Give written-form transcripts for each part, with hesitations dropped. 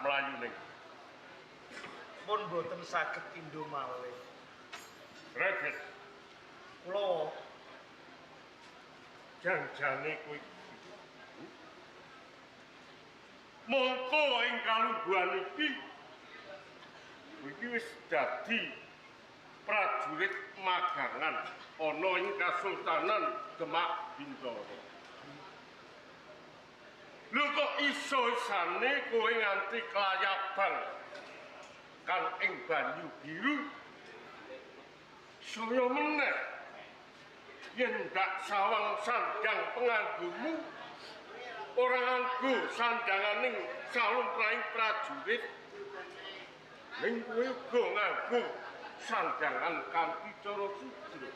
mlayune. Pun boten saged indho malih. Rebet. Kula janjane kuwi. Mongko ing kalungguhan iki wis dadi prajurit magangan ana ing Kasultanan Demak Bintoro. Lho kok iso-isane kowe nganti kelayaban kan ing banyu biru saya meneh yen dak sawang sandang penganggumu ora nganggo sandanganing salumrahing prajurit ning kowe uga nganggo sandangan kanthi cara sudra.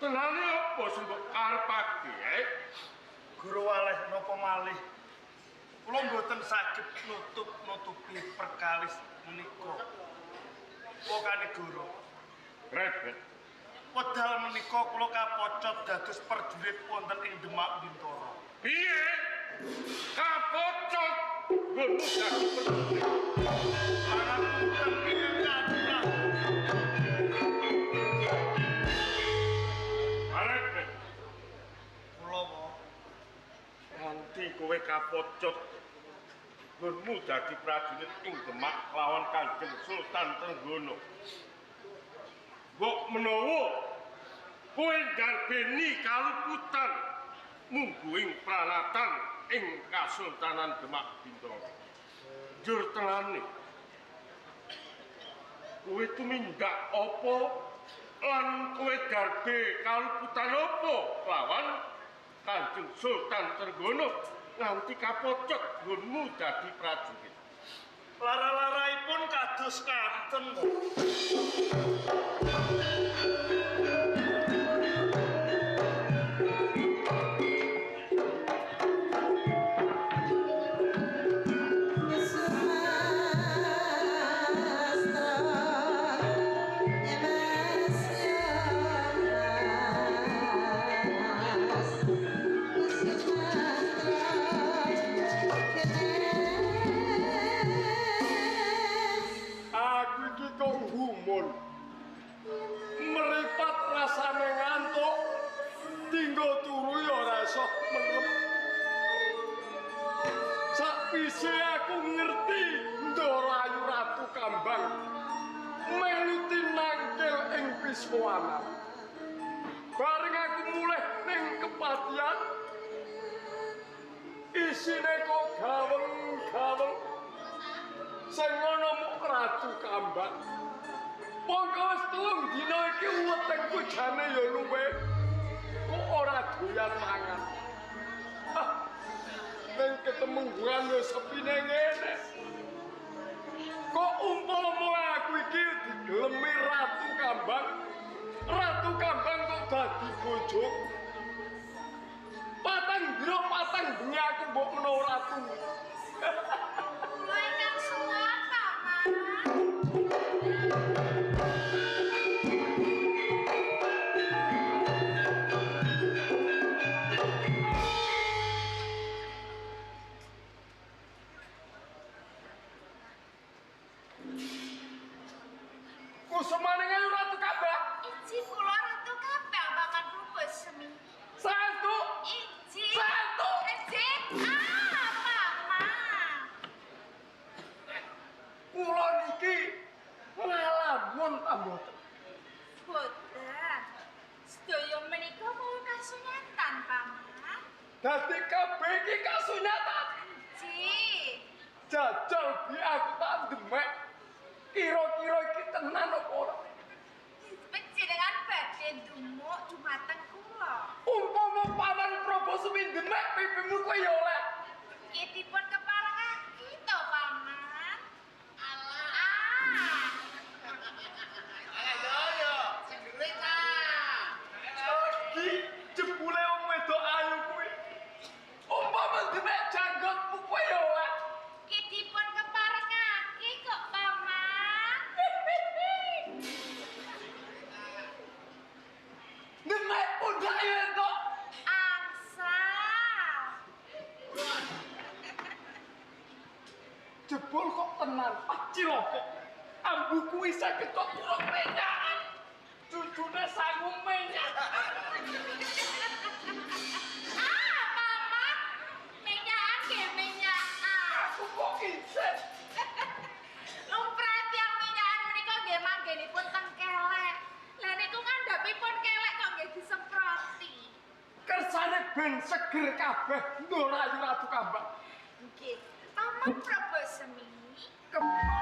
Tenane apa sing kok karepake? Guru waleh napa malih? Kula mboten saged nutupi perkalis menika. Pokane Guru. Rebet. Wedal menika kula kapocot dados prajurit wonten ing Demak Bintoro. Piye? Kapocot nggonmu dadi prajurit. Pangapunten pinten Rebet. kula wae Nganti kowe kapocot nggonmu dadi prajurit ing Demak lawan Kanjeng Sultan Trenggono. Mbok menawa kowe ndarbeni kaluputan mungguing pranatan ing Kasultanan Demak Bintoro. Jur tenane kowe tumindak apa lan kowe darbe kaluputan apa lawan Kanjeng Sultan Trenggono nganti kapocot nggonmu dadi prajurit. lara-laraipun kados ngaten. Meripat rasane ngantuk tinggo turu ya ora iso merem. Sakwise aku ngerti Ndoro Ayu Ratu Kambang melu tinangkil ing Piswanan. Bareng aku mulih ning kepatihan isine kok gaweng-gaweng sing ngono muk Ratu Kambang. Mongko wis 3 dina iki wetengku jane ya luwe. Kok ora doyan mangan. Ning ketemungguhan ya sepine ngene. Kok umpama aku iki digelemi Ratu Kambang. Ratu Kambang kok dadi bojoku. Patang dina patang bengi aku mbok menawa ratu. Kowe ingkang suwun, Paman. Kusumane Ayu Ratu Kambang. Iji kula Ratu Kambang, Paman Rupesmi. Santu. Iji. Santu. Iji. Paman. Kula niki ngalamun ta mboten. Boten. Sedaya menika mau kasunyatan, Paman. Dadi kabeh iki kasunyatan. Iji. Jajal bi aku tak demek. Kira-kira iki tenan apa ora? Panjenengan badhe ndumuk dumateng kula. Umpama Paman Prabasemi demek pipimu kowe ya oleh. Nggih dipun keparengake to, Paman. Alah. Ayo, sing dhuwit ta. Iki jebule wong wedok ayu kuwi. Umpama demek janggutmu kowe ya oleh. Nggih dipun keparengake kok, Paman. Demek pundak ya to. Angsal. ciloko tenan, ciloko. Ambu kuwi saged kok kurang menyakan. Jujune sangu menyak. Mama, menyakan ke menyakan. Aku kok isin. Lumprat yang menyakan menika nggih manggenipun teng kelek. Lah niku ngandhapipun kelek kok nggih disemproti. Kersane ben seger kabeh Ndoro Ayu Ratu Kambang. Nggih, Paman Prabu Semini. Kembang